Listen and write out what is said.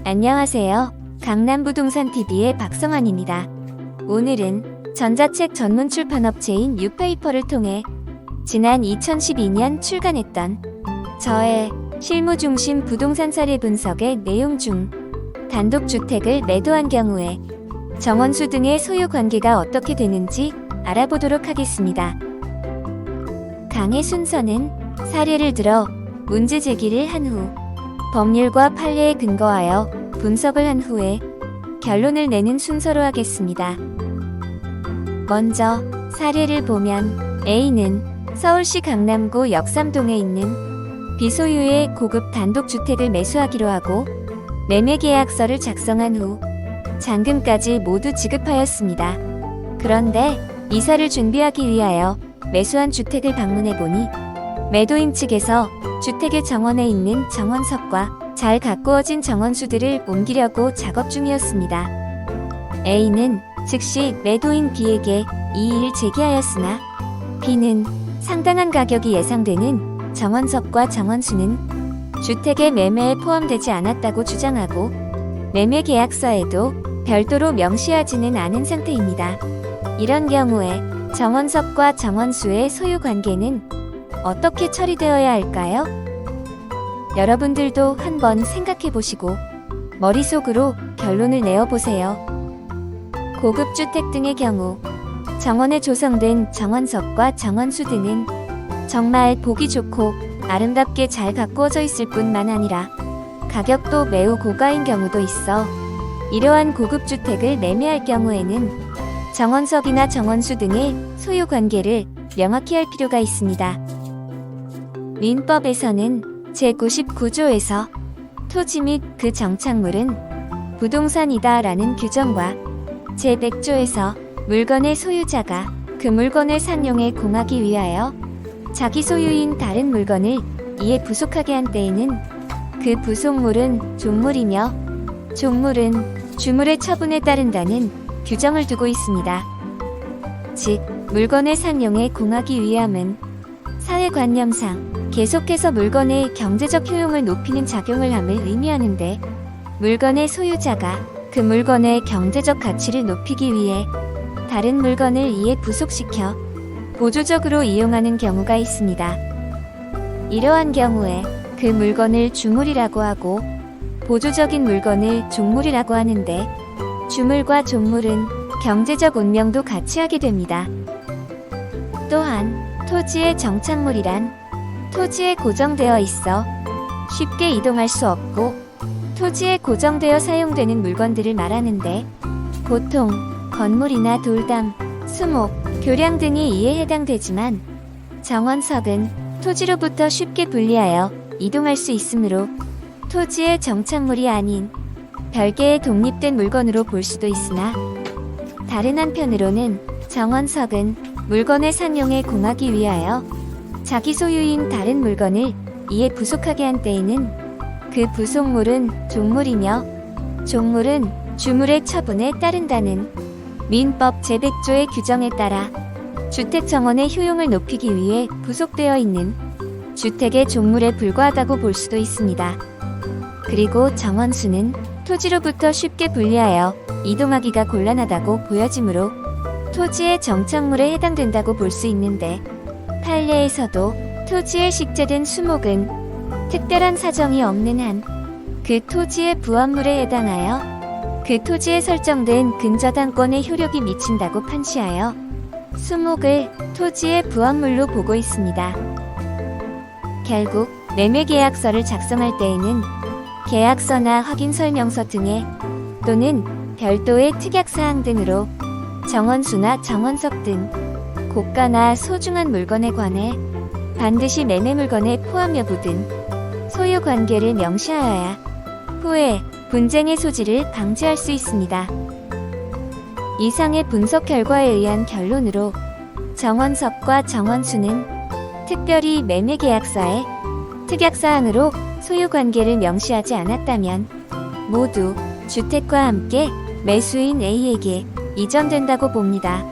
안녕하세요. 강남부동산TV의 박성환입니다. 오늘은 전자책 전문 출판업체인 뉴페이퍼를 통해 지난 2012년 출간했던 저의 실무중심 부동산 사례 분석의 내용 중 단독주택을 매도한 경우에 정원수 등의 소유 관계가 어떻게 되는지 알아보도록 하겠습니다. 강의 순서는 사례를 들어 문제 제기를 한 후 법률과 판례에 근거하여 분석을 한 후에 결론을 내는 순서로 하겠습니다. 먼저 사례를 보면 A는 서울시 강남구 역삼동에 있는 비소유의 고급 단독주택을 매수하기로 하고 매매계약서를 작성한 후 잔금까지 모두 지급하였습니다. 그런데 이사를 준비하기 위하여 매수한 주택을 방문해보니 매도인 측에서 주택의 정원에 있는 정원석과 잘 가꾸어진 정원수들을 옮기려고 작업 중이었습니다. A는 즉시 매도인 B에게 이의를 제기하였으나 B는 상당한 가격이 예상되는 정원석과 정원수는 주택의 매매에 포함되지 않았다고 주장하고 매매 계약서에도 별도로 명시하지는 않은 상태입니다. 이런 경우에 정원석과 정원수의 소유 관계는 어떻게 처리되어야 할까요? 여러분들도 한번 생각해 보시고 머릿속으로 결론을 내어보세요. 고급주택 등의 경우 정원에 조성된 정원석과 정원수 등은 정말 보기 좋고 아름답게 잘 가꾸어져 있을 뿐만 아니라 가격도 매우 고가인 경우도 있어 이러한 고급주택을 매매할 경우에는 정원석이나 정원수 등의 소유 관계를 명확히 할 필요가 있습니다. 민법에서는 제99조에서 토지 및 그 정착물은 부동산이다 라는 규정과 제100조에서 물건의 소유자가 그 물건을 상용에 공하기 위하여 자기 소유인 다른 물건을 이에 부속하게 한 때에는 그 부속물은 종물이며 종물은 주물의 처분에 따른다는 규정을 두고 있습니다. 즉, 물건의 상용에 공하기 위함은 사회관념상 계속해서 물건의 경제적 효용을 높이는 작용을 함을 의미하는데 물건의 소유자가 그 물건의 경제적 가치를 높이기 위해 다른 물건을 이에 부속시켜 보조적으로 이용하는 경우가 있습니다. 이러한 경우에 그 물건을 주물이라고 하고 보조적인 물건을 종물이라고 하는데 주물과 종물은 경제적 운명도 같이 하게 됩니다. 또한 토지의 정착물이란 토지에 고정되어 있어 쉽게 이동할 수 없고 토지에 고정되어 사용되는 물건들을 말하는데 보통 건물이나 돌담, 수목, 교량 등이 이에 해당되지만 정원석은 토지로부터 쉽게 분리하여 이동할 수 있으므로 토지의 정착물이 아닌 별개의 독립된 물건으로 볼 수도 있으나 다른 한편으로는 정원석은 물건의 상용에 공하기 위하여 자기 소유인 다른 물건을 이에 부속하게 한 때에는 그 부속물은 종물이며 종물은 주물의 처분에 따른다는 민법 제100조의 규정에 따라 주택 정원의 효용을 높이기 위해 부속되어 있는 주택의 종물에 불과하다고 볼 수도 있습니다. 그리고 정원수는 토지로부터 쉽게 분리하여 이동하기가 곤란하다고 보여지므로 토지의 정착물에 해당된다고 볼 수 있는데 판례에서도 토지에 식재된 수목은 특별한 사정이 없는 한 그 토지의 부합물에 해당하여 그 토지에 설정된 근저당권의 효력이 미친다고 판시하여 수목을 토지의 부합물로 보고 있습니다. 결국 매매계약서를 작성할 때에는 계약서나 확인설명서 등에 또는 별도의 특약사항 등으로 정원수나 정원석 등 고가나 소중한 물건에 관해 반드시 매매 물건의 포함 여부 등 소유 관계를 명시하여야 후에 분쟁의 소지를 방지할 수 있습니다. 이상의 분석 결과에 의한 결론으로 정원석과 정원수는 특별히 매매계약서에 특약사항으로 소유관계를 명시하지 않았다면 모두 주택과 함께 매수인 A에게 이전된다고 봅니다.